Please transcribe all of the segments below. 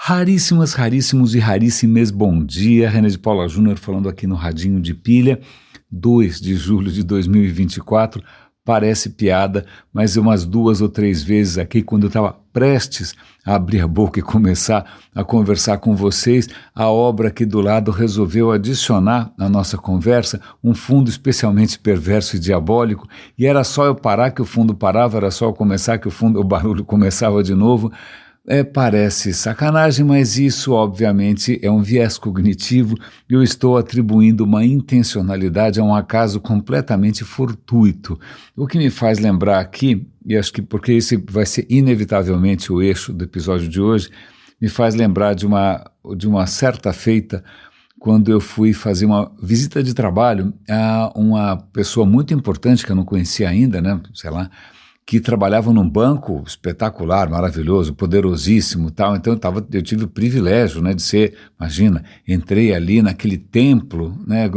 Raríssimos e raríssimes bom dia, René de Paula Júnior falando aqui no Radinho de Pilha, 2 de julho de 2024, parece piada, mas umas 2 ou 3 vezes aqui, quando eu estava prestes a abrir a boca e começar a conversar com vocês, a obra aqui do lado resolveu adicionar à nossa conversa um fundo especialmente perverso e diabólico, e era só eu parar que o fundo parava, era só eu começar que o barulho começava de novo. Parece sacanagem, mas isso obviamente é um viés cognitivo e eu estou atribuindo uma intencionalidade a um acaso completamente fortuito. O que me faz lembrar aqui, e acho que porque esse vai ser inevitavelmente o eixo do episódio de hoje, me faz lembrar de uma certa feita quando eu fui fazer uma visita de trabalho a uma pessoa muito importante que eu não conhecia ainda, né, sei lá, que trabalhava num banco espetacular, maravilhoso, poderosíssimo, tal. Então eu tive o privilégio, né, de ser, imagina, entrei ali naquele templo, né,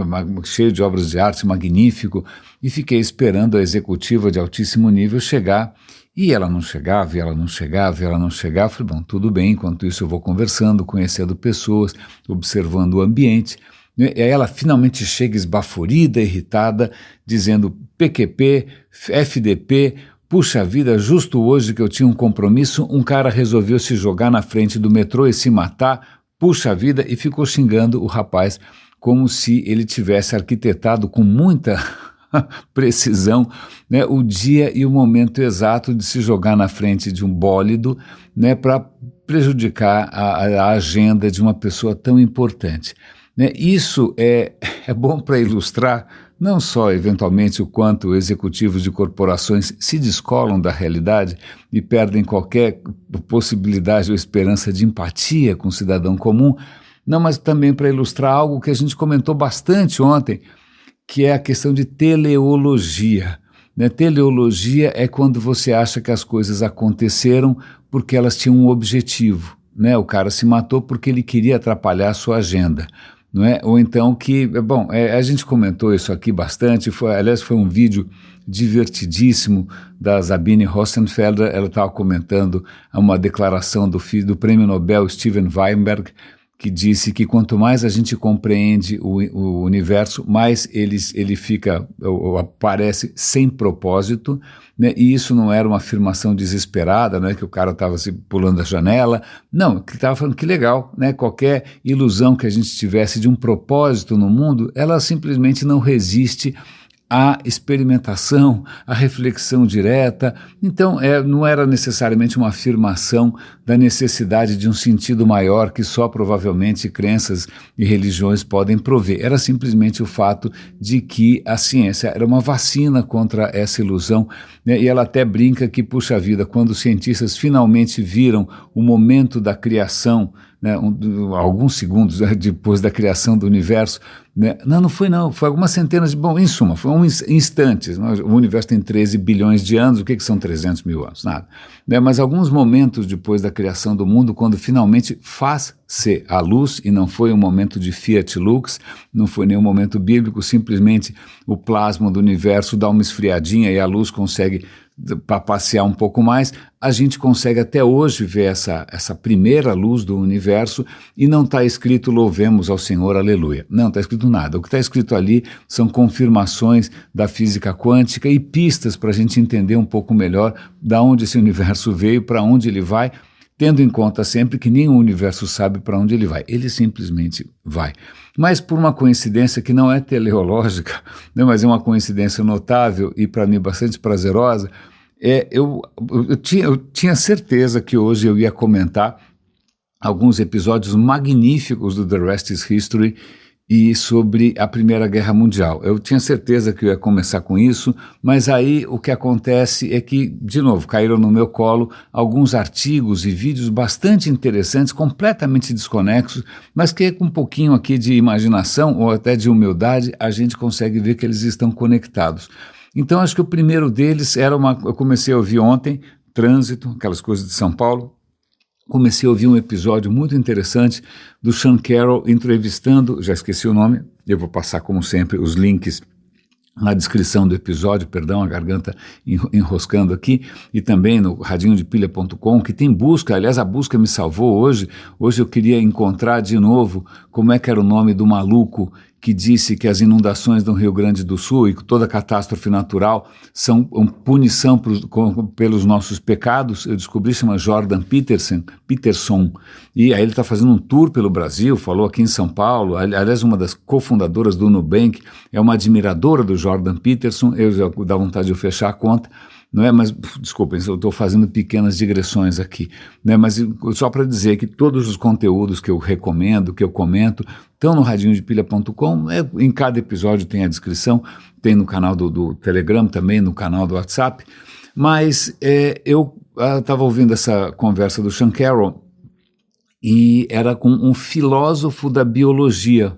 cheio de obras de arte, magnífico, e fiquei esperando a executiva de altíssimo nível chegar, e ela não chegava. Eu falei, bom, tudo bem, enquanto isso eu vou conversando, conhecendo pessoas, observando o ambiente. E aí ela finalmente chega esbaforida, irritada, dizendo PQP, FDP, puxa vida, justo hoje que eu tinha um compromisso, um cara resolveu se jogar na frente do metrô e se matar, puxa vida, e ficou xingando o rapaz como se ele tivesse arquitetado com muita precisão, né, o dia e o momento exato de se jogar na frente de um bólido, né, para prejudicar a agenda de uma pessoa tão importante. Né? Isso é bom para ilustrar não só, eventualmente, o quanto executivos de corporações se descolam da realidade e perdem qualquer possibilidade ou esperança de empatia com o cidadão comum, não, mas também para ilustrar algo que a gente comentou bastante ontem, que é a questão de teleologia. Né? Teleologia é quando você acha que as coisas aconteceram porque elas tinham um objetivo. Né? O cara se matou porque ele queria atrapalhar a sua agenda. Não é? Ou então que, bom, a gente comentou isso aqui bastante, aliás foi um vídeo divertidíssimo da Sabine Rosenfelder, ela estava comentando uma declaração do Prêmio Nobel Steven Weinberg, que disse que quanto mais a gente compreende o universo, mais ele fica, ou aparece sem propósito, né? E isso não era uma afirmação desesperada, né? Que o cara estava se pulando da janela, não, que estava falando que legal, né? Qualquer ilusão que a gente tivesse de um propósito no mundo, ela simplesmente não resiste à experimentação, à reflexão direta. Então não era necessariamente uma afirmação da necessidade de um sentido maior que só provavelmente crenças e religiões podem prover. Era simplesmente o fato de que a ciência era uma vacina contra essa ilusão, né? E ela até brinca que, puxa vida, quando os cientistas finalmente viram o momento da criação, né, alguns segundos depois da criação do universo, né, não foi algumas centenas em suma, foram instantes, né, o universo tem 13 bilhões de anos, o que são 300 mil anos? Nada. Né, mas alguns momentos depois da criação do mundo, quando finalmente faz-se a luz, e não foi um momento de fiat lux, não foi nenhum momento bíblico, simplesmente o plasma do universo dá uma esfriadinha e a luz consegue para passear um pouco mais, a gente consegue até hoje ver essa primeira luz do universo e não está escrito louvemos ao Senhor, aleluia. Não está escrito nada. O que está escrito ali são confirmações da física quântica e pistas para a gente entender um pouco melhor da onde esse universo veio, para onde ele vai, tendo em conta sempre que nenhum universo sabe para onde ele vai. Ele simplesmente vai. Mas por uma coincidência que não é teleológica, né, mas é uma coincidência notável e para mim bastante prazerosa, eu tinha certeza que hoje eu ia comentar alguns episódios magníficos do The Rest is History e sobre a Primeira Guerra Mundial. Eu tinha certeza que eu ia começar com isso, mas aí o que acontece é que, de novo, caíram no meu colo alguns artigos e vídeos bastante interessantes, completamente desconexos, mas que com um pouquinho aqui de imaginação ou até de humildade a gente consegue ver que eles estão conectados. Então acho que o primeiro deles eu comecei a ouvir ontem, trânsito, aquelas coisas de São Paulo. Comecei a ouvir um episódio muito interessante do Sean Carroll entrevistando, já esqueci o nome, eu vou passar como sempre os links na descrição do episódio, perdão, a garganta enroscando aqui, e também no radinhodepilha.com, que tem busca, aliás, a busca me salvou hoje eu queria encontrar de novo como é que era o nome do maluco que disse que as inundações do Rio Grande do Sul e toda catástrofe natural são punição pelos nossos pecados. Eu descobri, chama Jordan Peterson, e aí ele está fazendo um tour pelo Brasil, falou aqui em São Paulo, aliás, uma das cofundadoras do Nubank é uma admiradora do Jordan Peterson, eu já dá vontade de eu fechar a conta, não é? Mas, desculpem, eu estou fazendo pequenas digressões aqui, né? Mas só para dizer que todos os conteúdos que eu recomendo, que eu comento, estão no radinhodepilha.com, em cada episódio tem a descrição, tem no canal do Telegram também, no canal do WhatsApp, mas eu estava ouvindo essa conversa do Sean Carroll e era com um filósofo da biologia.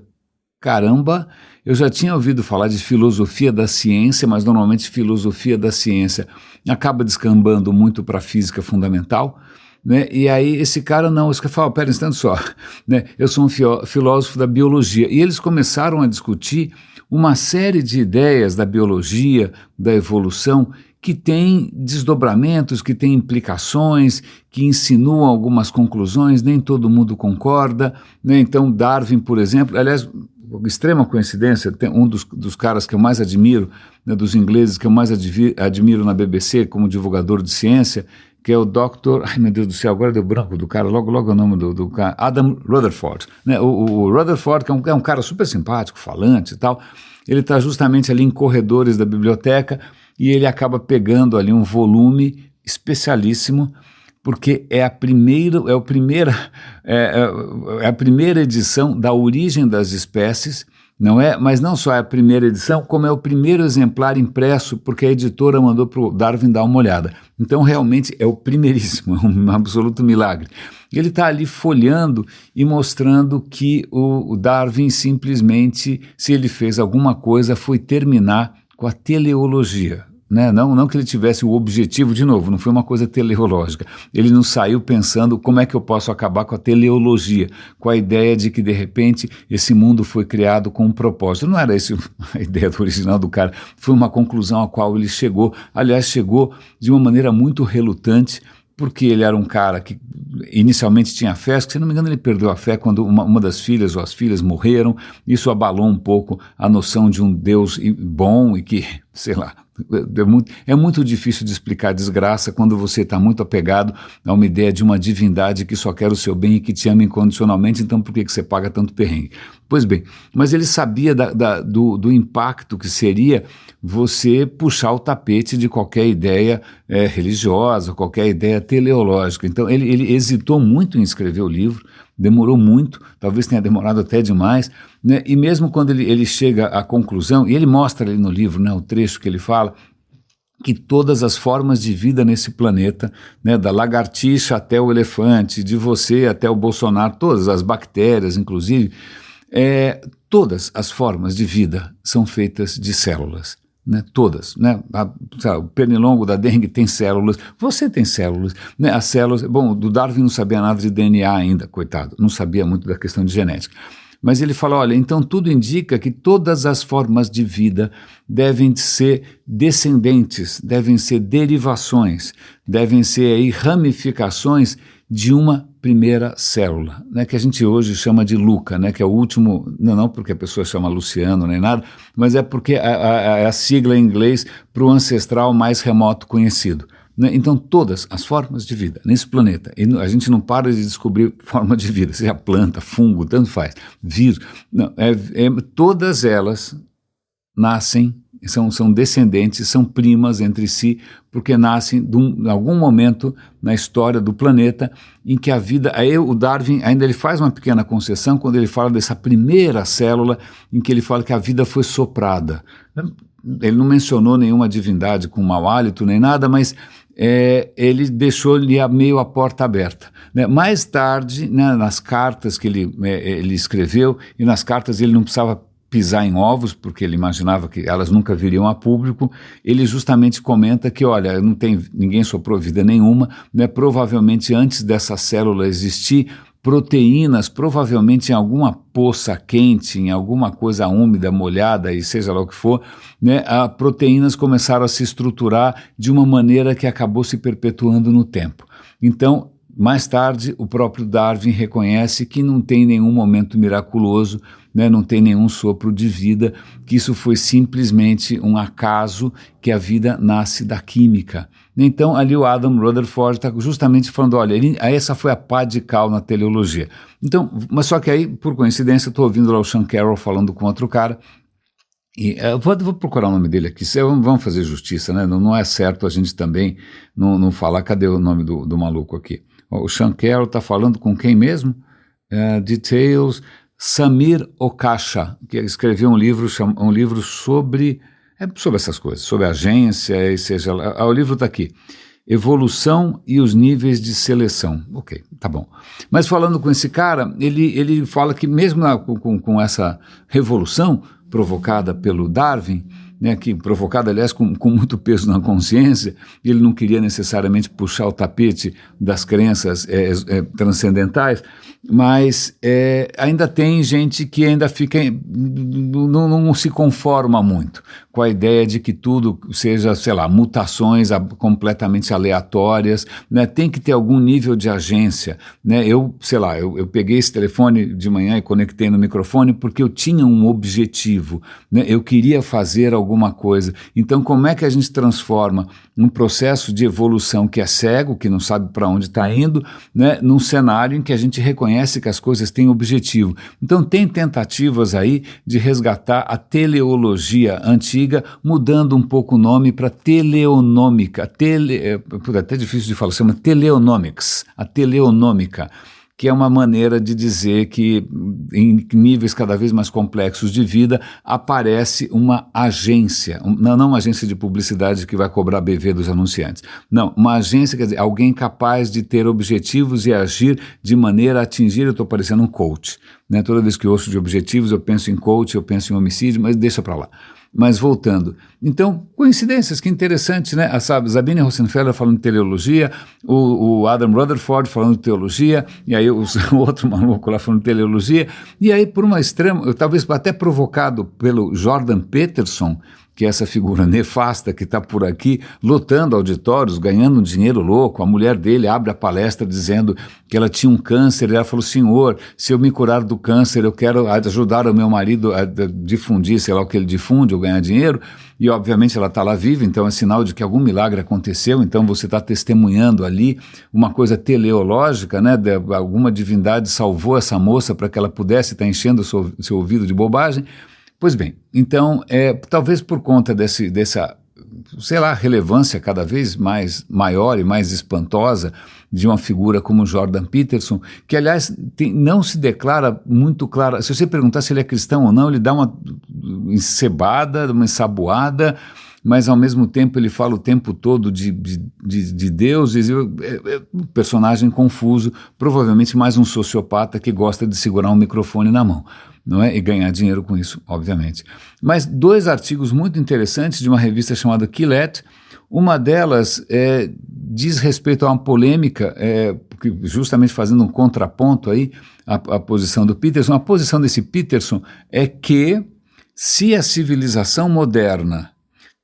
Caramba, eu já tinha ouvido falar de filosofia da ciência, mas normalmente filosofia da ciência acaba descambando muito para a física fundamental, né? E aí esse cara não, esse cara fala, pera um instante só, né? Eu sou um filósofo da biologia, e eles começaram a discutir uma série de ideias da biologia, da evolução, que tem desdobramentos, que tem implicações, que insinuam algumas conclusões, nem todo mundo concorda, né? Então Darwin, por exemplo, aliás, extrema coincidência, tem um dos caras que eu mais admiro, né, dos ingleses que eu mais admiro na BBC como divulgador de ciência, que é o Dr. Ai meu Deus do céu, agora deu branco do cara, logo o nome do cara, Adam Rutherford, né? O Rutherford, que é um cara super simpático, falante e tal, ele está justamente ali em corredores da biblioteca e ele acaba pegando ali um volume especialíssimo, porque é a primeira edição da Origem das Espécies, não é? Mas não só é a primeira edição, como é o primeiro exemplar impresso, porque a editora mandou para o Darwin dar uma olhada. Então, realmente, é o primeiríssimo, é um absoluto milagre. Ele está ali folheando e mostrando que o Darwin simplesmente, se ele fez alguma coisa, foi terminar com a teleologia. Né? Não que ele tivesse o objetivo, de novo, não foi uma coisa teleológica. Ele não saiu pensando como é que eu posso acabar com a teleologia, com a ideia de que, de repente, esse mundo foi criado com um propósito. Não era essa a ideia original do cara, foi uma conclusão a qual ele chegou. Aliás, chegou de uma maneira muito relutante, porque ele era um cara que inicialmente tinha fé, se não me engano ele perdeu a fé quando uma das filhas ou as filhas morreram, isso abalou um pouco a noção de um Deus bom e que, sei lá, é muito difícil de explicar desgraça quando você está muito apegado a uma ideia de uma divindade que só quer o seu bem e que te ama incondicionalmente, então por que você paga tanto perrengue? Pois bem, mas ele sabia do impacto que seria você puxar o tapete de qualquer ideia religiosa, qualquer ideia teleológica. Então ele hesitou muito em escrever o livro, demorou muito, talvez tenha demorado até demais, né? E mesmo quando ele chega à conclusão, e ele mostra ali no livro, né, o trecho que ele fala, que todas as formas de vida nesse planeta, né, da lagartixa até o elefante, de você até o Bolsonaro, todas as bactérias, inclusive, todas as formas de vida são feitas de células. Né, todas, né, o pernilongo da dengue tem células, você tem células, né, as células, bom, do Darwin não sabia nada de DNA ainda, coitado, não sabia muito da questão de genética, mas ele fala, olha, então tudo indica que todas as formas de vida devem ser descendentes, devem ser derivações, devem ser aí ramificações de uma primeira célula, né, que a gente hoje chama de Luca, né, que é o último, não porque a pessoa chama Luciano nem nada, mas é porque é a sigla em inglês para o ancestral mais remoto conhecido. Né? Então todas as formas de vida nesse planeta, e a gente não para de descobrir forma de vida, seja planta, fungo, tanto faz, vírus, não, todas elas nascem, são descendentes, são primas entre si, porque nascem em algum momento na história do planeta em que a vida, aí o Darwin ainda ele faz uma pequena concessão quando ele fala dessa primeira célula em que ele fala que a vida foi soprada. Ele não mencionou nenhuma divindade com mau hálito nem nada, mas ele deixou-lhe meio a porta aberta. Né? Mais tarde, né, nas cartas que ele escreveu, e nas cartas ele não precisava pisar em ovos, porque ele imaginava que elas nunca viriam a público, ele justamente comenta que, ninguém soprou vida nenhuma, né? Provavelmente antes dessa célula existir, proteínas, provavelmente em alguma poça quente, em alguma coisa úmida, molhada e seja lá o que for, né, proteínas começaram a se estruturar de uma maneira que acabou se perpetuando no tempo. Então, mais tarde, o próprio Darwin reconhece que não tem nenhum momento miraculoso, né, não tem nenhum sopro de vida, que isso foi simplesmente um acaso, que a vida nasce da química. Então, ali o Adam Rutherford está justamente falando, olha, essa foi a pá de cal na teleologia. Então, mas só que aí, por coincidência, eu estou ouvindo lá o Sean Carroll falando com outro cara, e vou procurar o nome dele aqui, vamos fazer justiça, né? Não é certo a gente também não falar, cadê o nome do maluco aqui? O Sean Carroll está falando com quem mesmo? Details, Samir Okasha, que escreveu um livro sobre essas coisas, sobre agência, e seja lá, o livro está aqui, Evolução e os Níveis de Seleção. Ok, tá bom. Mas falando com esse cara, ele fala que mesmo com essa revolução provocada pelo Darwin, né, que provocada, aliás, com muito peso na consciência, ele não queria necessariamente puxar o tapete das crenças transcendentais, mas ainda tem gente que ainda fica, não se conforma muito com a ideia de que tudo seja, sei lá, mutações completamente aleatórias, né, tem que ter algum nível de agência, né, eu peguei esse telefone de manhã e conectei no microfone porque eu tinha um objetivo, né, eu queria fazer alguma coisa. Então, como é que a gente transforma um processo de evolução que é cego, que não sabe para onde está indo, né, num cenário em que a gente reconhece que as coisas têm objetivo? Então, tem tentativas aí de resgatar a teleologia antiga, mudando um pouco o nome para teleonômica, é até difícil de falar, chama teleonomics, a teleonômica, que é uma maneira de dizer que em níveis cada vez mais complexos de vida aparece uma agência, não uma agência de publicidade que vai cobrar BV dos anunciantes, não, uma agência, quer dizer, alguém capaz de ter objetivos e agir de maneira a atingir, eu estou parecendo um coach, né? Toda vez que eu ouço de objetivos eu penso em coach, eu penso em homicídio, mas deixa para lá. Mas voltando, então, coincidências, que interessante, né? A Sabine Rosenfeller falando de teleologia, o Adam Rutherford falando de teologia, e aí o outro maluco lá falando de teleologia, e aí por uma extrema, talvez até provocado pelo Jordan Peterson, que é essa figura nefasta que está por aqui, lotando auditórios, ganhando um dinheiro louco. A mulher dele abre a palestra dizendo que ela tinha um câncer, e ela falou, senhor, se eu me curar do câncer, eu quero ajudar o meu marido a difundir, sei lá o que ele difunde, ou ganhar dinheiro, e obviamente ela está lá viva, então é sinal de que algum milagre aconteceu, então você está testemunhando ali uma coisa teleológica, né, alguma divindade salvou essa moça para que ela pudesse estar enchendo o seu ouvido de bobagem. Pois bem, então, talvez por conta dessa, sei lá, relevância cada vez mais maior e mais espantosa de uma figura como Jordan Peterson, que, aliás, não se declara muito claro, se você perguntar se ele é cristão ou não, ele dá uma encebada, uma ensaboada, mas ao mesmo tempo ele fala o tempo todo de deuses, um personagem confuso, provavelmente mais um sociopata que gosta de segurar um microfone na mão, não é? E ganhar dinheiro com isso, obviamente. Mas dois artigos muito interessantes de uma revista chamada Quillette, uma delas diz respeito a uma polêmica, justamente fazendo um contraponto aí à posição do Peterson. A posição desse Peterson é que se a civilização moderna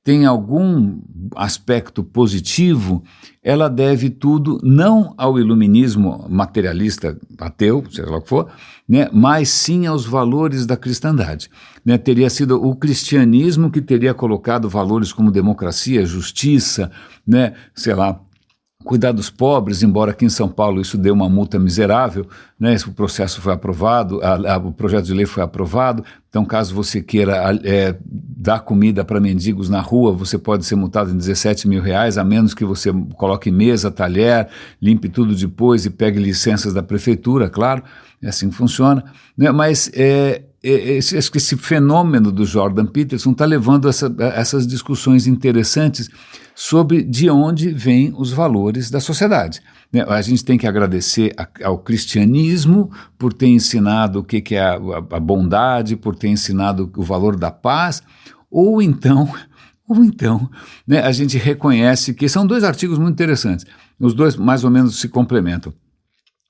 tem algum aspecto positivo, ela deve tudo não ao iluminismo materialista ateu, seja lá o que for, né, mas sim aos valores da cristandade. Né, teria sido o cristianismo que teria colocado valores como democracia, justiça, né, sei lá, cuidar dos pobres, embora aqui em São Paulo isso deu uma multa miserável, né, o processo foi aprovado, o projeto de lei foi aprovado, então caso você queira dar comida para mendigos na rua, você pode ser multado em 17 mil reais, a menos que você coloque mesa, talher, limpe tudo depois e pegue licenças da prefeitura, claro, é assim que funciona, né, mas esse fenômeno do Jordan Peterson está levando essas discussões interessantes sobre de onde vêm os valores da sociedade. Né? A gente tem que agradecer ao cristianismo por ter ensinado o que é a bondade, por ter ensinado o valor da paz, ou então, né, a gente reconhece que são dois artigos muito interessantes, os dois mais ou menos se complementam.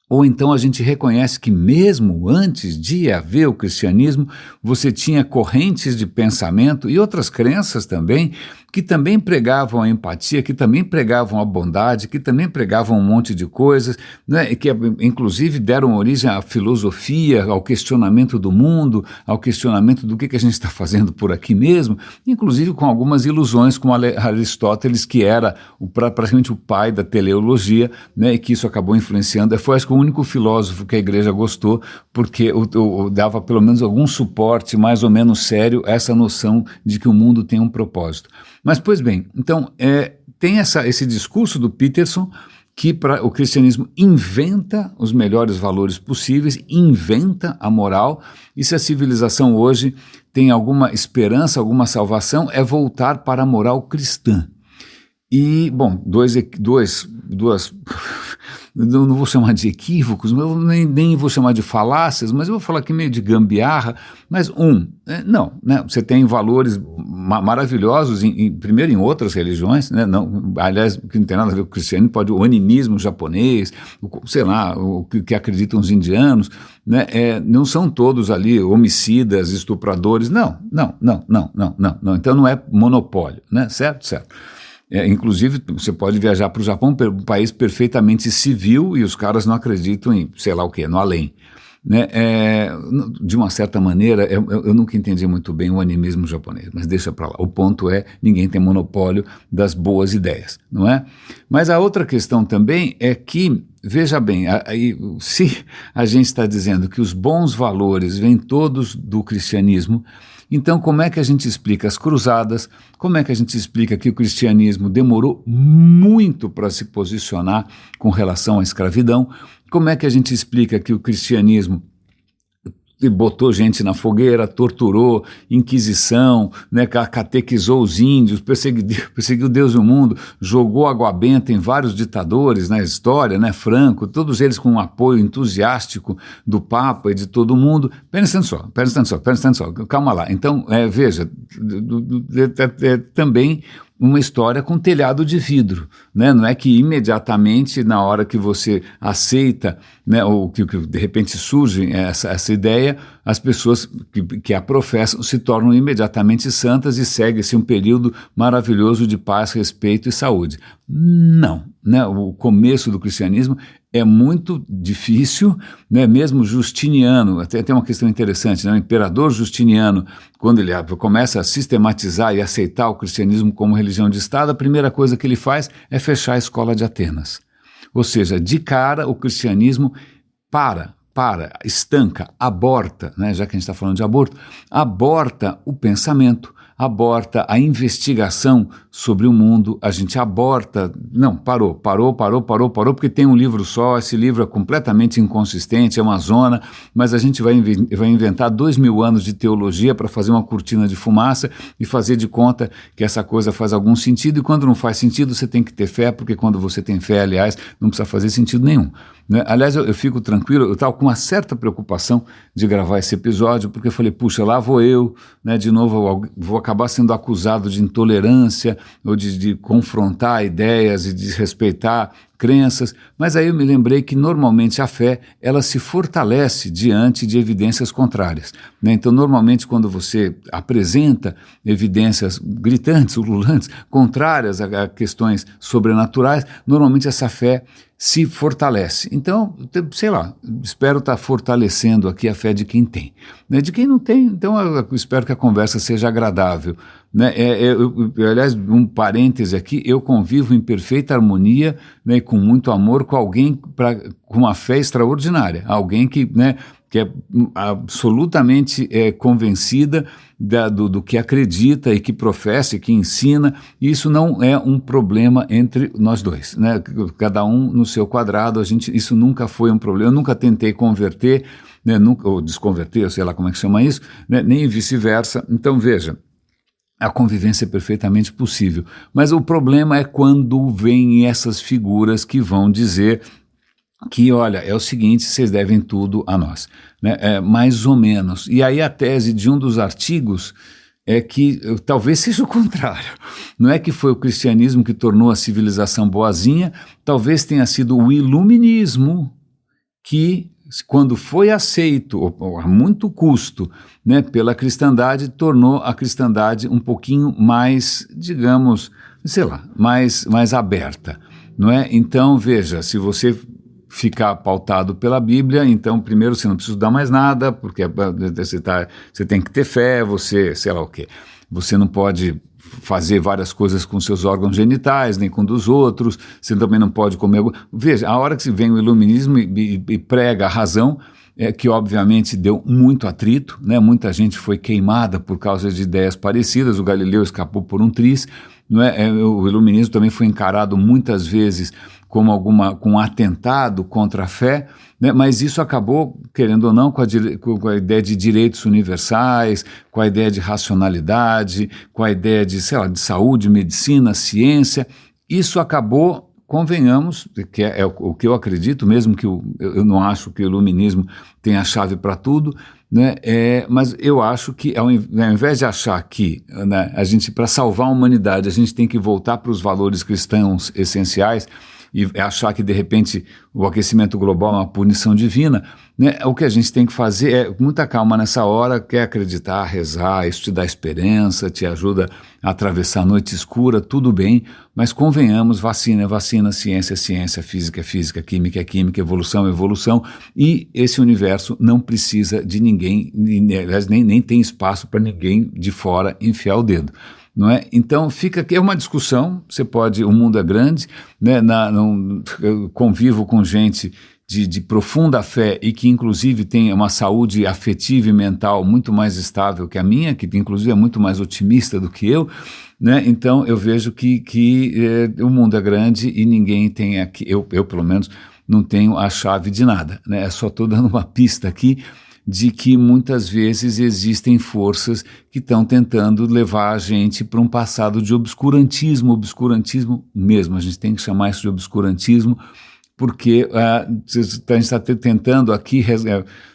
Ou então a gente reconhece que mesmo antes de haver o cristianismo, você tinha correntes de pensamento e outras crenças também, que também pregavam a empatia, que também pregavam a bondade, que também pregavam um monte de coisas, né, e que inclusive deram origem à filosofia, ao questionamento do mundo, ao questionamento do que a gente está fazendo por aqui mesmo, inclusive com algumas ilusões, como Aristóteles, que era praticamente o pai da teleologia, né, e que isso acabou influenciando. Foi, acho que, o único filósofo que a igreja gostou, porque dava pelo menos algum suporte mais ou menos sério a essa noção de que o mundo tem um propósito. Mas, pois bem, então, tem esse discurso do Peterson que o cristianismo inventa os melhores valores possíveis, inventa a moral, e se a civilização hoje tem alguma esperança, alguma salvação, é voltar para a moral cristã. E, bom, não vou chamar de equívocos, nem vou chamar de falácias, mas eu vou falar aqui meio de gambiarra, mas não, né, você tem valores maravilhosos, primeiro em outras religiões, né, não, aliás, que não tem nada a ver com o cristianismo, o animismo japonês, sei lá, o que acreditam os indianos, né, não são todos ali homicidas, estupradores, não, então não é monopólio, né, certo. Inclusive, você pode viajar para o Japão, um país perfeitamente civil, e os caras não acreditam em, sei lá o quê, no além. Né? De uma certa maneira, eu nunca entendi muito bem o animismo japonês, mas deixa para lá. O ponto é, ninguém tem monopólio das boas ideias, não é? Mas a outra questão também é que, veja bem, se a gente está dizendo que os bons valores vêm todos do cristianismo, então como é que a gente explica as cruzadas? Como é que a gente explica que o cristianismo demorou muito para se posicionar com relação à escravidão? Como é que a gente explica que o cristianismo botou gente na fogueira, torturou, inquisição, né, catequizou os índios, perseguiu Deus e o mundo, jogou água benta em vários ditadores na história, né, Franco, todos eles com um apoio entusiástico do Papa e de todo mundo. Presta atenção, calma lá. Então, veja, também uma história com telhado de vidro, né? Não é que imediatamente, na hora que você aceita, né, ou que de repente surge essa ideia, as pessoas que a professam se tornam imediatamente santas e segue-se um período maravilhoso de paz, respeito e saúde. Não, né? O começo do cristianismo é muito difícil, né? Mesmo Justiniano, até tem uma questão interessante, né? O imperador Justiniano, quando ele começa a sistematizar e aceitar o cristianismo como religião de Estado, a primeira coisa que ele faz é fechar a escola de Atenas. Ou seja, de cara o cristianismo estanca, aborta, né? Já que a gente está falando de aborto, aborta o pensamento, aborta a investigação sobre o mundo, a gente aborta, não, parou, porque tem um livro só, esse livro é completamente inconsistente, é uma zona, mas a gente vai inventar 2000 anos de teologia para fazer uma cortina de fumaça e fazer de conta que essa coisa faz algum sentido, e quando não faz sentido você tem que ter fé, porque quando você tem fé, aliás, não precisa fazer sentido nenhum. Né? Aliás, eu fico tranquilo, eu estava com uma certa preocupação de gravar esse episódio, porque eu falei, puxa, lá vou eu, né, de novo, vou acabar sendo acusado de intolerância, ou de confrontar ideias e desrespeitar crenças, mas aí eu me lembrei que normalmente a fé, ela se fortalece diante de evidências contrárias, né? Então normalmente quando você apresenta evidências gritantes, ululantes, contrárias a questões sobrenaturais, normalmente essa fé se fortalece. Então, sei lá, espero estar fortalecendo aqui a fé de quem tem. Né? De quem não tem, então eu espero que a conversa seja agradável. Né? Aliás, um parêntese aqui, eu convivo em perfeita harmonia, né, com muito amor com alguém com uma fé extraordinária, alguém que, né, que é absolutamente convencida do que acredita e que professa e que ensina. Isso não é um problema entre nós dois, né? Cada um no seu quadrado, isso nunca foi um problema. Eu nunca tentei converter, né, ou desconverter, eu sei lá como é que chama isso, né, nem vice-versa. Então veja, a convivência é perfeitamente possível, mas o problema é quando vêm essas figuras que vão dizer que, olha, é o seguinte, vocês devem tudo a nós, né? Mais ou menos. E aí a tese de um dos artigos é que talvez seja o contrário. Não é que foi o cristianismo que tornou a civilização boazinha, talvez tenha sido o iluminismo que, quando foi aceito, ou a muito custo, né, pela cristandade, tornou a cristandade um pouquinho mais, digamos, sei lá, mais aberta, não é? Então, veja, se você ficar pautado pela Bíblia, então, primeiro, você não precisa estudar mais nada, porque você tem que ter fé, você, sei lá o quê, você não pode fazer várias coisas com seus órgãos genitais, nem com dos outros, você também não pode comer. Veja, a hora que vem o iluminismo e prega a razão, que obviamente deu muito atrito, né? Muita gente foi queimada por causa de ideias parecidas, o Galileu escapou por um triz, não é? O iluminismo também foi encarado muitas vezes como com um atentado contra a fé, né? Mas isso acabou, querendo ou não, com a ideia de direitos universais, com a ideia de racionalidade, com a ideia de, sei lá, de saúde, medicina, ciência. Isso acabou, convenhamos, que é o que eu acredito, mesmo que eu não acho que o iluminismo tenha a chave para tudo, né? Mas eu acho que, ao invés de achar que, né, a gente, para salvar a humanidade, a gente tem que voltar para os valores cristãos essenciais, e achar que, de repente, o aquecimento global é uma punição divina, né? O que a gente tem que fazer é muita calma nessa hora, quer acreditar, rezar, isso te dá esperança, te ajuda a atravessar a noite escura, tudo bem, mas convenhamos, vacina é vacina, ciência é ciência, física é física, química é química, evolução é evolução, e esse universo não precisa de ninguém, nem tem espaço para ninguém de fora enfiar o dedo. Não é? Então fica aqui, é uma discussão, o mundo é grande, né? Eu convivo com gente de profunda fé e que inclusive tem uma saúde afetiva e mental muito mais estável que a minha, que inclusive é muito mais otimista do que eu, né? Então eu vejo que o mundo é grande e ninguém tem aqui, eu pelo menos não tenho a chave de nada, né? É só estou dando uma pista aqui de que muitas vezes existem forças que estão tentando levar a gente para um passado de obscurantismo mesmo, a gente tem que chamar isso de obscurantismo, porque a gente está tentando aqui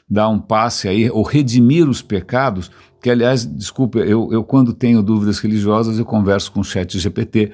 dar um passe aí, ou redimir os pecados, que aliás, desculpa, eu quando tenho dúvidas religiosas eu converso com o ChatGPT.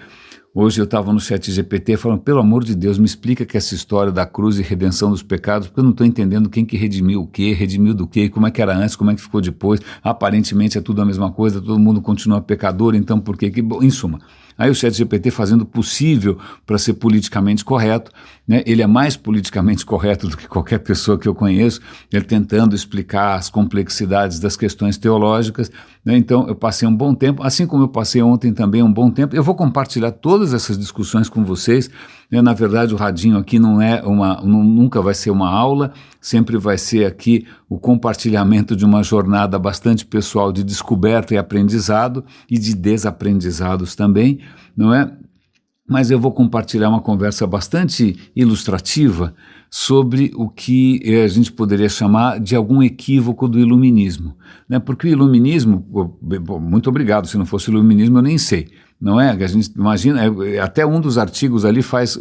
Hoje eu estava no ChatGPT falando, pelo amor de Deus, me explica que essa história da cruz e redenção dos pecados, porque eu não estou entendendo quem que redimiu o quê, redimiu do quê, como é que era antes, como é que ficou depois, aparentemente é tudo a mesma coisa, todo mundo continua pecador, então por quê? Em suma, aí o ChatGPT fazendo o possível para ser politicamente correto, né? Ele é mais politicamente correto do que qualquer pessoa que eu conheço, ele tentando explicar as complexidades das questões teológicas, né? Então eu passei um bom tempo, assim como eu passei ontem também um bom tempo, eu vou compartilhar todas essas discussões com vocês, né? Na verdade o Radinho aqui nunca vai ser uma aula, sempre vai ser aqui o compartilhamento de uma jornada bastante pessoal de descoberta e aprendizado e de desaprendizados também, não é? Mas eu vou compartilhar uma conversa bastante ilustrativa sobre o que a gente poderia chamar de algum equívoco do iluminismo, né? Porque o iluminismo, muito obrigado, se não fosse o iluminismo eu nem sei, não é? A gente imagina, até um dos artigos ali faz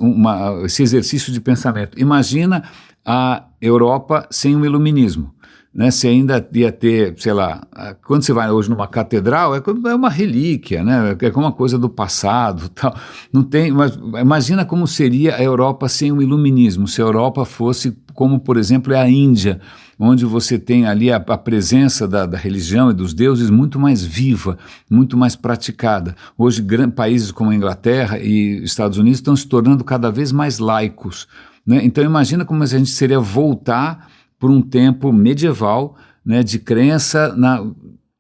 esse exercício de pensamento, imagina a Europa sem o iluminismo, né? Você ainda ia ter, sei lá, quando você vai hoje numa catedral, é uma relíquia, né? É uma coisa do passado, tal. Não tem, mas imagina como seria a Europa sem o iluminismo, se a Europa fosse como, por exemplo, é a Índia, onde você tem ali a presença da religião e dos deuses muito mais viva, muito mais praticada. Hoje, países como a Inglaterra e Estados Unidos estão se tornando cada vez mais laicos, né? Então imagina como a gente seria voltar por um tempo medieval, né, de crença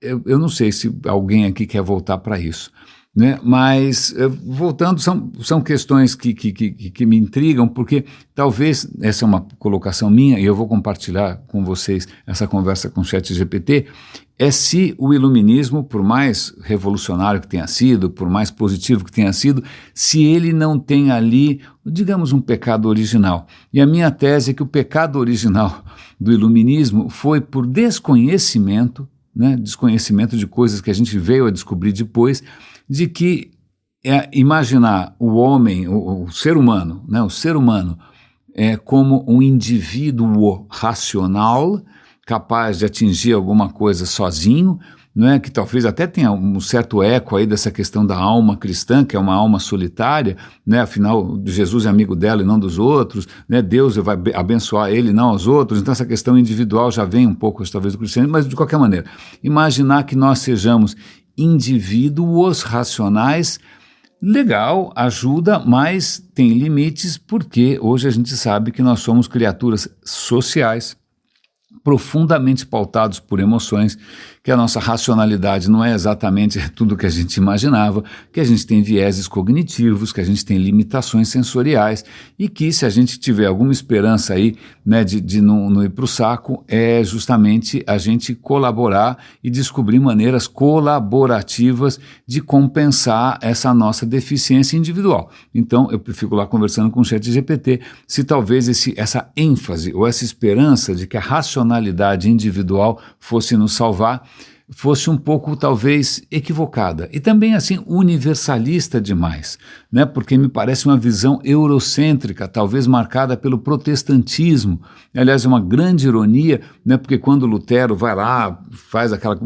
eu não sei se alguém aqui quer voltar para isso, né, mas voltando, são questões que me intrigam, porque talvez, essa é uma colocação minha, e eu vou compartilhar com vocês essa conversa com o ChatGPT, se o iluminismo, por mais revolucionário que tenha sido, por mais positivo que tenha sido, se ele não tem ali, digamos, um pecado original. E a minha tese é que o pecado original do iluminismo foi por desconhecimento, né, desconhecimento de coisas que a gente veio a descobrir depois, de que imaginar o homem, o ser humano, né, o ser humano como um indivíduo racional, capaz de atingir alguma coisa sozinho, não é? Que talvez até tenha um certo eco aí dessa questão da alma cristã, que é uma alma solitária, né? Afinal, Jesus é amigo dela e não dos outros, né? Deus vai abençoar ele e não aos outros, então essa questão individual já vem um pouco, talvez, do cristianismo, mas de qualquer maneira, imaginar que nós sejamos indivíduos racionais, legal, ajuda, mas tem limites, porque hoje a gente sabe que nós somos criaturas sociais, profundamente pautados por emoções, que a nossa racionalidade não é exatamente tudo o que a gente imaginava, que a gente tem vieses cognitivos, que a gente tem limitações sensoriais e que se a gente tiver alguma esperança aí, né, de não ir para o saco, é justamente a gente colaborar e descobrir maneiras colaborativas de compensar essa nossa deficiência individual. Então eu fico lá conversando com o ChatGPT se talvez essa ênfase ou essa esperança de que a racionalidade individual fosse nos salvar fosse um pouco, talvez, equivocada. E também, assim, universalista demais, né? Porque me parece uma visão eurocêntrica, talvez marcada pelo protestantismo. Aliás, é uma grande ironia, né? Porque quando Lutero vai lá, faz aquela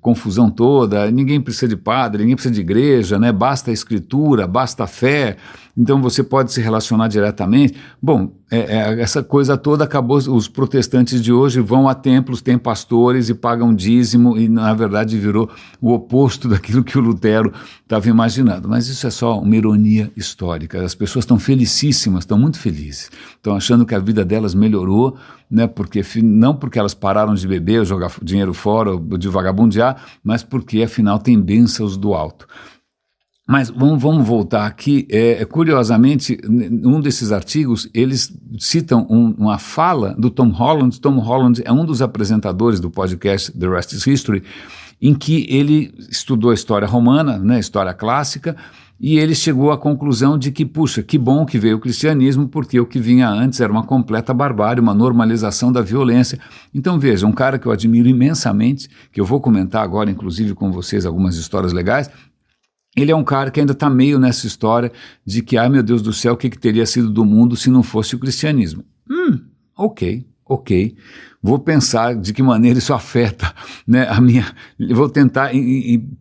confusão toda, ninguém precisa de padre, ninguém precisa de igreja, né? Basta a escritura, basta a fé, então você pode se relacionar diretamente. Bom, essa coisa toda acabou, os protestantes de hoje vão a templos, têm pastores e pagam dízimo e na verdade virou o oposto daquilo que o Lutero estava imaginando. Mas isso é só uma ironia histórica. As pessoas estão felicíssimas, estão muito felizes, estão achando que a vida delas melhorou, né, não porque elas pararam de beber, ou jogar dinheiro fora, ou de vagabundear, mas porque afinal tem bênçãos do alto. Mas vamos voltar aqui, curiosamente, um desses artigos, eles citam uma fala do Tom Holland. Tom Holland é um dos apresentadores do podcast The Rest is History, em que ele estudou a história romana, né, história clássica, e ele chegou à conclusão de que, puxa, que bom que veio o cristianismo, porque o que vinha antes era uma completa barbárie, uma normalização da violência. Então veja, um cara que eu admiro imensamente, que eu vou comentar agora, inclusive com vocês, algumas histórias legais. Ele é um cara que ainda está meio nessa história de que, meu Deus do céu, o que teria sido do mundo se não fosse o cristianismo? Ok. Vou pensar de que maneira isso afeta, né, vou tentar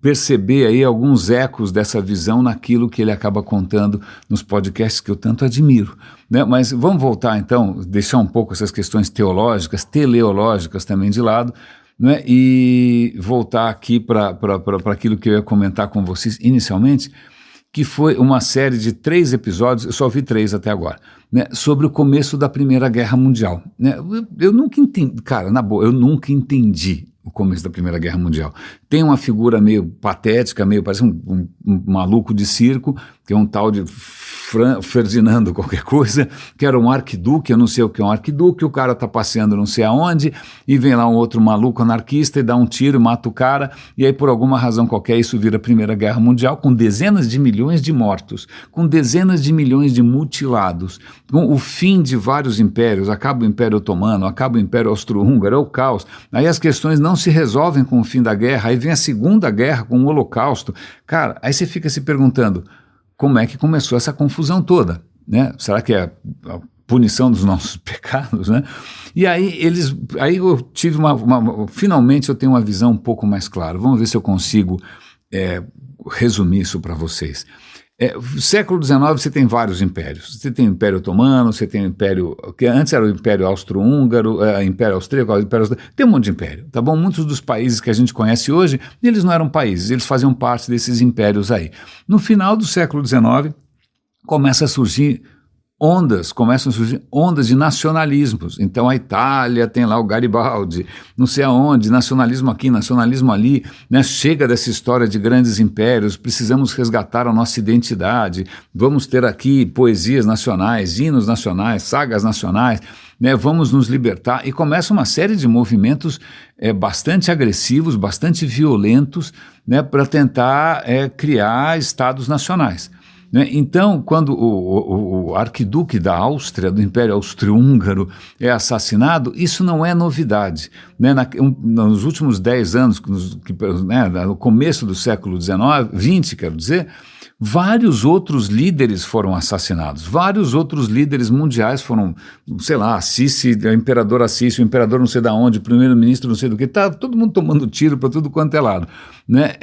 perceber aí alguns ecos dessa visão naquilo que ele acaba contando nos podcasts que eu tanto admiro, né? Mas vamos voltar então, deixar um pouco essas questões teológicas, teleológicas também de lado, né, e voltar aqui para aquilo que eu ia comentar com vocês inicialmente, que foi uma série de 3 episódios, eu só vi 3 até agora, né, sobre o começo da Primeira Guerra Mundial. Né? Eu nunca entendi, cara, na boa, eu nunca entendi o começo da Primeira Guerra Mundial. Tem uma figura meio patética, parece um maluco de circo, que é um tal de Ferdinando qualquer coisa, que era um arquiduque, eu não sei o que é um arquiduque, o cara tá passeando não sei aonde, e vem lá um outro maluco anarquista e dá um tiro, mata o cara, e aí por alguma razão qualquer isso vira a Primeira Guerra Mundial, com dezenas de milhões de mortos, com dezenas de milhões de mutilados, com o fim de vários impérios, acaba o Império Otomano, acaba o Império Austro-Húngaro, é o caos, aí as questões não se resolvem com o fim da guerra, aí vem a Segunda Guerra com o Holocausto, cara, aí você fica se perguntando, como é que começou essa confusão toda, né? Será que é a punição dos nossos pecados, né? E aí eu tive finalmente eu tenho uma visão um pouco mais clara. Vamos ver se eu consigo resumir isso para vocês. Século XIX você tem vários impérios. Você tem o Império Otomano, você tem o Império, que antes era o Império Austro-Húngaro, Império Austríaco, tem um monte de império, tá bom? Muitos dos países que a gente conhece hoje, eles não eram países, eles faziam parte desses impérios aí. No final do século XIX, começam a surgir ondas de nacionalismos. Então a Itália tem lá o Garibaldi, não sei aonde, nacionalismo aqui, nacionalismo ali, né? Chega dessa história de grandes impérios, precisamos resgatar a nossa identidade, vamos ter aqui poesias nacionais, hinos nacionais, sagas nacionais, né? Vamos nos libertar, e começa uma série de movimentos bastante agressivos, bastante violentos, né? Para tentar criar estados nacionais. Então, quando o arquiduque da Áustria, do Império Austro-Húngaro, é assassinado, isso não é novidade. Né? Nos últimos 10 anos, no começo do século XX, quero dizer, Vários outros líderes foram assassinados, vários outros líderes mundiais foram, sei lá, Sisi, o imperador Assisi, o imperador não sei de onde, o primeiro-ministro não sei do que, tá todo mundo tomando tiro para tudo quanto é lado. Né?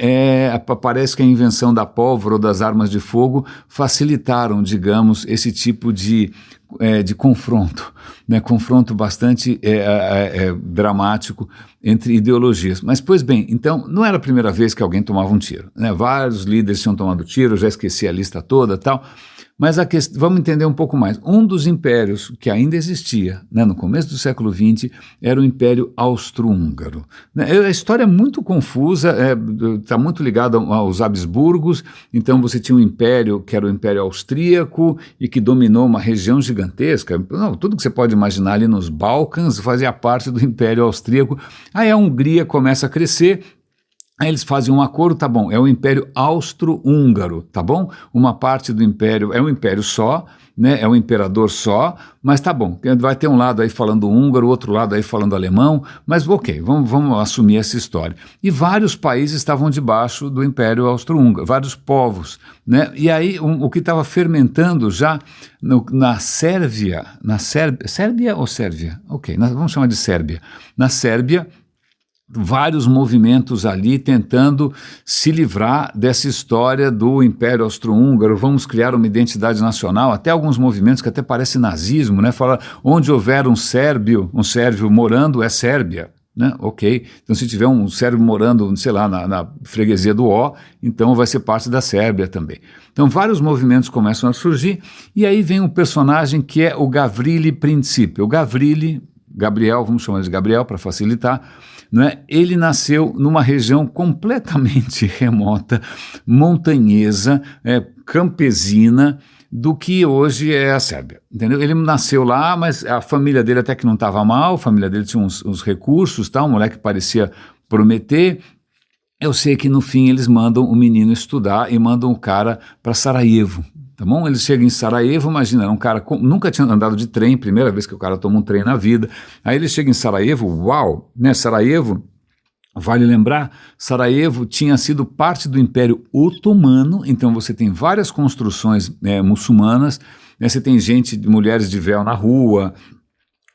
Parece que a invenção da pólvora ou das armas de fogo facilitaram, digamos, esse tipo de confronto, né? Confronto bastante dramático entre ideologias. Mas, pois bem, então, não era a primeira vez que alguém tomava um tiro, né? Vários líderes tinham tomado tiro, eu já esqueci a lista toda e tal, mas vamos entender um pouco mais. Um dos impérios que ainda existia, né, no começo do século XX era o Império Austro-Húngaro. Né? A história é muito confusa, está muito ligada aos Habsburgos, então você tinha um império que era o Império Austríaco e que dominou uma região gigantesca. Não, tudo que você pode imaginar ali nos Balcãs fazia parte do Império Austríaco. Aí a Hungria começa a crescer. Aí eles fazem um acordo, tá bom, é o Império Austro-Húngaro, tá bom? Uma parte do império é um império só, né, é um imperador só, mas tá bom, vai ter um lado aí falando húngaro, outro lado aí falando alemão, mas ok, vamos assumir essa história. E vários países estavam debaixo do Império Austro-Húngaro, vários povos, né? E aí o que estava fermentando já na Sérvia, Sérvia ou Sérvia? Ok, vamos chamar de Sérbia. Na Sérbia, vários movimentos ali tentando se livrar dessa história do Império Austro-Húngaro, vamos criar uma identidade nacional, até alguns movimentos que até parecem nazismo, né? Fala, onde houver um sérvio morando é Sérbia, né? Ok, então se tiver um sérvio morando, sei lá, na freguesia do Ó, então vai ser parte da Sérvia também. Então vários movimentos começam a surgir, e aí vem um personagem que é o Gavrili Princip. O Gabriel, vamos chamar de Gabriel para facilitar, né? Ele nasceu numa região completamente remota, montanhesa, campesina, do que hoje é a Sérvia, entendeu? Ele nasceu lá, mas a família dele até que não estava mal, a família dele tinha uns recursos, tá? Um moleque parecia prometer. Eu sei que no fim eles mandam o menino estudar e mandam o cara para Sarajevo. Tá bom? Ele chega em Sarajevo, imagina, era um cara nunca tinha andado de trem, primeira vez que o cara toma um trem na vida. Aí ele chega em Sarajevo, uau, né? Sarajevo, vale lembrar, Sarajevo tinha sido parte do Império Otomano, então você tem várias construções muçulmanas, né? Você tem mulheres de véu na rua,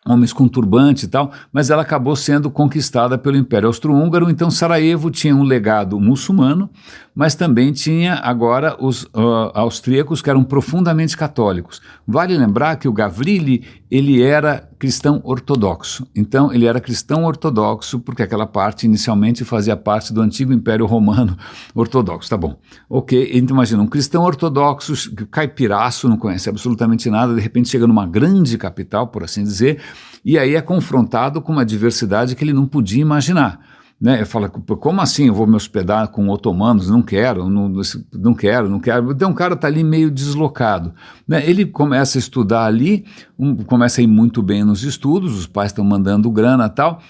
homens com turbante e tal, mas ela acabou sendo conquistada pelo Império Austro-Húngaro, então Sarajevo tinha um legado muçulmano, mas também tinha agora os austríacos que eram profundamente católicos. Vale lembrar que o Gavrili, ele era cristão ortodoxo, então ele era cristão ortodoxo porque aquela parte inicialmente fazia parte do antigo Império Romano ortodoxo, tá bom. Ok, então imagina, um cristão ortodoxo, caipiraço, não conhece absolutamente nada, de repente chega numa grande capital, por assim dizer, e aí é confrontado com uma diversidade que ele não podia imaginar. Né? Fala, como assim eu vou me hospedar com otomanos? Não quero, não quero. Então o cara está ali meio deslocado. Né? Ele começa a estudar ali, começa a ir muito bem nos estudos, os pais estão mandando grana e tal,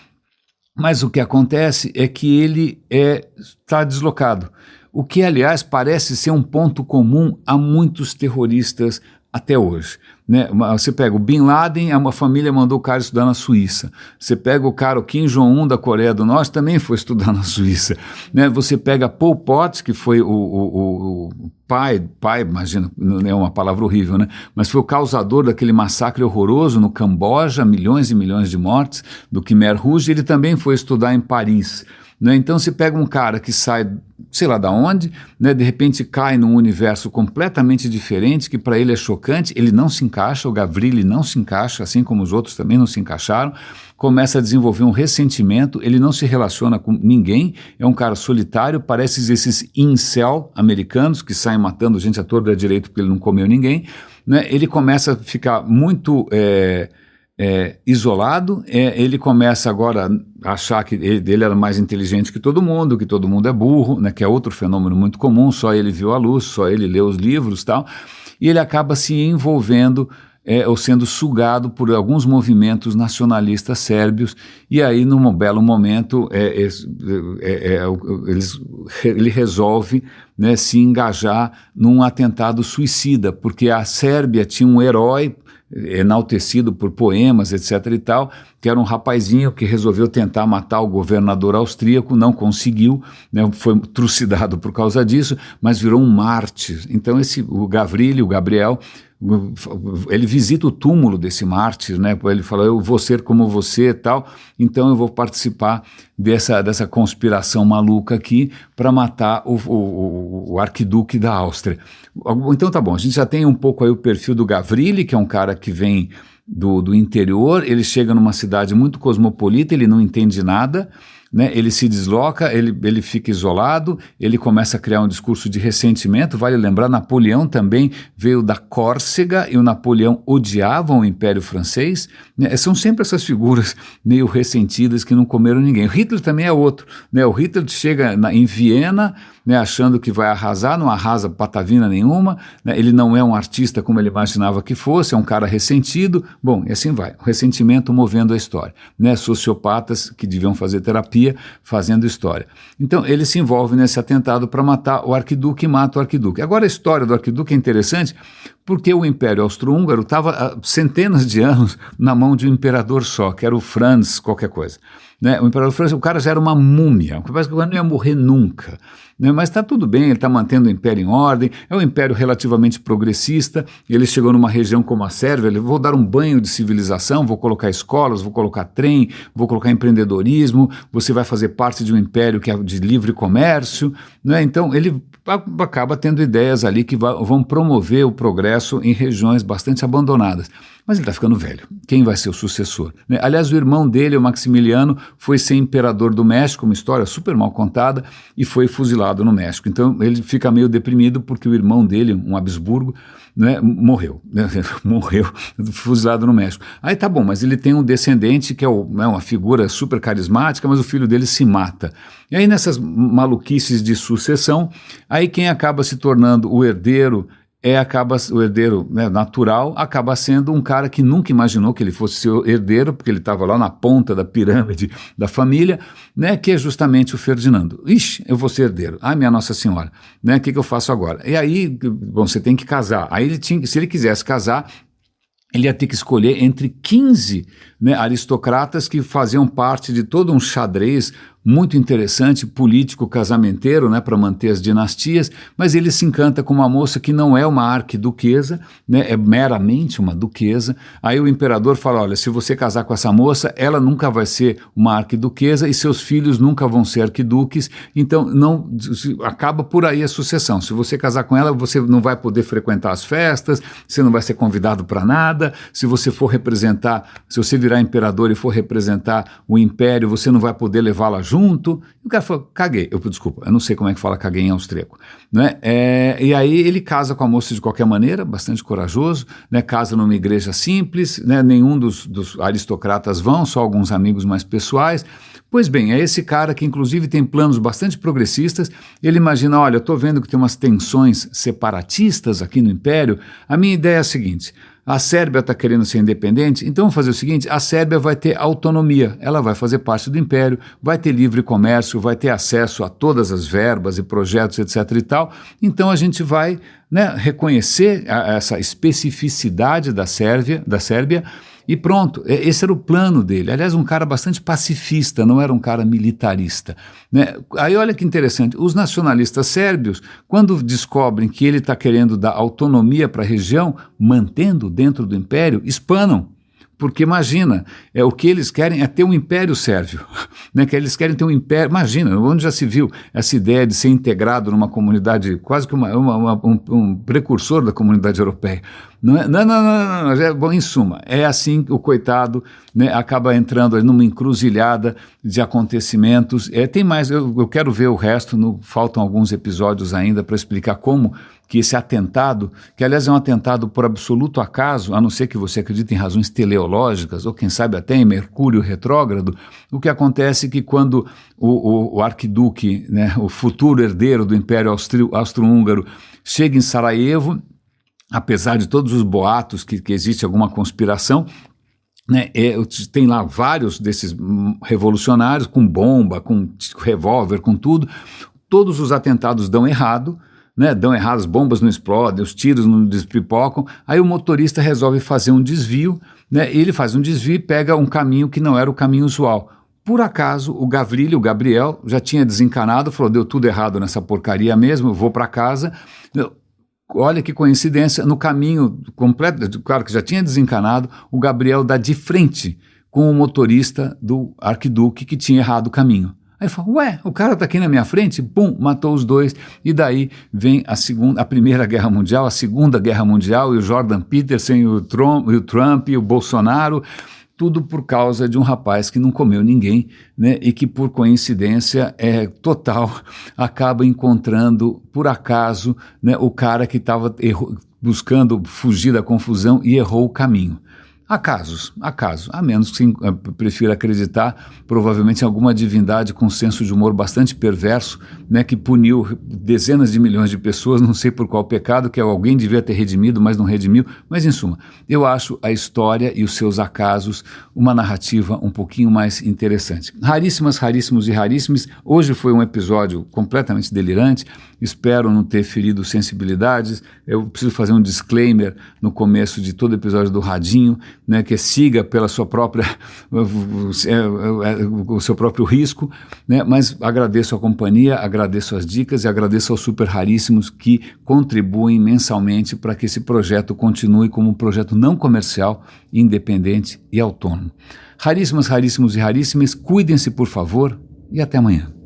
mas o que acontece é que ele está deslocado. O que, aliás, parece ser um ponto comum a muitos terroristas até hoje. Né? Você pega o Bin Laden, uma família mandou o cara estudar na Suíça. Você pega o Kim Jong-un da Coreia do Norte, também foi estudar na Suíça. Né? Você pega Pol Pot, que foi o pai, imagina, não é uma palavra horrível, né? Mas foi o causador daquele massacre horroroso no Camboja, milhões e milhões de mortes, do Khmer Rouge, ele também foi estudar em Paris. Né? Então se pega um cara que sai, sei lá de onde, né? De repente cai num universo completamente diferente, que para ele é chocante, ele não se encaixa, o Gavrili não se encaixa, assim como os outros também não se encaixaram, começa a desenvolver um ressentimento, ele não se relaciona com ninguém, é um cara solitário, parece esses incel americanos que saem matando gente à torta e à direita porque ele não comeu ninguém, né? Ele começa a ficar muito isolado, ele começa agora a achar que ele era mais inteligente que todo mundo é burro, né, que é outro fenômeno muito comum, só ele viu a luz, só ele leu os livros e tal, e ele acaba se envolvendo ou sendo sugado por alguns movimentos nacionalistas sérbios, e aí num belo momento ele resolve, né, se engajar num atentado suicida, porque a Sérvia tinha um herói enaltecido por poemas, etc. e tal, que era um rapazinho que resolveu tentar matar o governador austríaco, não conseguiu, né, foi trucidado por causa disso, mas virou um mártir. Então o Gabriel, ele visita o túmulo desse mártir, né? Ele fala, eu vou ser como você e tal, então eu vou participar dessa conspiração maluca aqui para matar o arquiduque da Áustria. Então tá bom, a gente já tem um pouco aí o perfil do Gavrilli, que é um cara que vem do interior, ele chega numa cidade muito cosmopolita, ele não entende nada, né? Ele se desloca, ele fica isolado, ele começa a criar um discurso de ressentimento. Vale lembrar, Napoleão também veio da Córcega e o Napoleão odiava o Império Francês, né? São sempre essas figuras meio ressentidas que não comeram ninguém. O Hitler também é outro, né? O Hitler chega em Viena, né, achando que vai arrasar, não arrasa patavina nenhuma, né? Ele não é um artista como ele imaginava que fosse, é um cara ressentido, bom, e assim vai, o ressentimento movendo a história, né? Sociopatas que deviam fazer terapia fazendo história. Então ele se envolve nesse atentado para matar o arquiduque e mata o arquiduque. Agora a história do arquiduque é interessante porque o Império Austro-Húngaro estava há centenas de anos na mão de um imperador só, que era o Franz qualquer coisa. Né? O imperador Franz, o cara já era uma múmia, parece que o cara não ia morrer nunca. Né? Mas está tudo bem, ele está mantendo o império em ordem, é um império relativamente progressista, ele chegou numa região como a Sérvia, ele vou dar um banho de civilização, vou colocar escolas, vou colocar trem, vou colocar empreendedorismo, você vai fazer parte de um império que é de livre comércio, né? Então ele acaba tendo ideias ali que vão promover o progresso em regiões bastante abandonadas. Mas ele está ficando velho. Quem vai ser o sucessor? Né? Aliás, o irmão dele, o Maximiliano, foi ser imperador do México, uma história super mal contada, e foi fuzilado no México. Então ele fica meio deprimido porque o irmão dele, um Habsburgo, né, morreu, né? Morreu fuzilado no México. Aí tá bom, mas ele tem um descendente que é uma figura super carismática, mas o filho dele se mata. E aí nessas maluquices de sucessão, aí quem acaba se tornando o herdeiro o herdeiro, né, natural, acaba sendo um cara que nunca imaginou que ele fosse seu herdeiro, porque ele estava lá na ponta da pirâmide da família, né, que é justamente o Ferdinando. Ixi, eu vou ser herdeiro. Ai, minha Nossa Senhora, né, o que eu faço agora? E aí, bom, você tem que casar. Aí se ele quisesse casar, ele ia ter que escolher entre 15, né, aristocratas que faziam parte de todo um xadrez muito interessante, político, casamenteiro, né, para manter as dinastias, mas ele se encanta com uma moça que não é uma arquiduquesa, né, é meramente uma duquesa. Aí o imperador fala, olha, se você casar com essa moça, ela nunca vai ser uma arquiduquesa e seus filhos nunca vão ser arquiduques, então não acaba por aí a sucessão. Se você casar com ela, você não vai poder frequentar as festas, você não vai ser convidado para nada, se você virar imperador e for representar o império, você não vai poder levá-la junto. E o cara falou, caguei, eu não sei como é que fala caguei em austríaco, né? E aí ele casa com a moça de qualquer maneira, bastante corajoso, né? Casa numa igreja simples, né? Nenhum dos aristocratas vão, só alguns amigos mais pessoais. Pois bem, é esse cara que inclusive tem planos bastante progressistas. Ele imagina, olha, eu estou vendo que tem umas tensões separatistas aqui no Império, a minha ideia é a seguinte, a Sérvia está querendo ser independente, então vamos fazer o seguinte, a Sérvia vai ter autonomia, ela vai fazer parte do Império, vai ter livre comércio, vai ter acesso a todas as verbas e projetos, etc. e tal, então a gente vai, né, reconhecer essa especificidade da Sérvia, e pronto, esse era o plano dele. Aliás, um cara bastante pacifista, não era um cara militarista, né? Aí olha que interessante, os nacionalistas sérbios, quando descobrem que ele está querendo dar autonomia para a região, mantendo dentro do império, espanam. Porque imagina, o que eles querem é ter um império sérvio, né? Que eles querem ter um império, imagina, onde já se viu essa ideia de ser integrado numa comunidade, quase que um precursor da comunidade europeia. Não, bom, em suma, é assim que o coitado, né, acaba entrando numa encruzilhada de acontecimentos. Tem mais, eu quero ver o resto, faltam alguns episódios ainda para explicar como que esse atentado, que aliás é um atentado por absoluto acaso, a não ser que você acredite em razões teleológicas, ou quem sabe até em Mercúrio retrógrado, o que acontece é que quando o arquiduque, né, o futuro herdeiro do Império Austro-Húngaro, chega em Sarajevo, apesar de todos os boatos que existe alguma conspiração, né, tem lá vários desses revolucionários com bomba, com revólver, com tudo, todos os atentados dão errado, né, dão errado, as bombas não explodem, os tiros não despipocam, aí o motorista resolve fazer um desvio, né, ele faz um desvio e pega um caminho que não era o caminho usual. Por acaso, o Gabriel, já tinha desencanado, falou, deu tudo errado nessa porcaria mesmo, eu vou para casa. Olha que coincidência, no caminho completo, claro que já tinha desencanado, o Gabriel dá de frente com o motorista do Arquiduque que tinha errado o caminho. Aí ele falou, ué, o cara tá aqui na minha frente, pum, matou os dois, e daí vem a Primeira Guerra Mundial, a Segunda Guerra Mundial, e o Jordan Peterson, e o Trump, e o Bolsonaro, tudo por causa de um rapaz que não comeu ninguém, né, e que por coincidência total acaba encontrando, por acaso, né, o cara que estava buscando fugir da confusão e errou o caminho. Acasos, a menos que você prefira acreditar, provavelmente em alguma divindade com senso de humor bastante perverso, né, que puniu dezenas de milhões de pessoas, não sei por qual pecado, que alguém devia ter redimido, mas não redimiu, mas em suma, eu acho a história e os seus acasos uma narrativa um pouquinho mais interessante. Raríssimos e raríssimos, hoje foi um episódio completamente delirante, espero não ter ferido sensibilidades, eu preciso fazer um disclaimer no começo de todo episódio do Radinho, né, que siga pela sua própria, o seu próprio risco, né, mas agradeço a companhia, agradeço as dicas e agradeço aos super raríssimos que contribuem mensalmente para que esse projeto continue como um projeto não comercial, independente e autônomo. Raríssimos e raríssimas, cuidem-se por favor e até amanhã.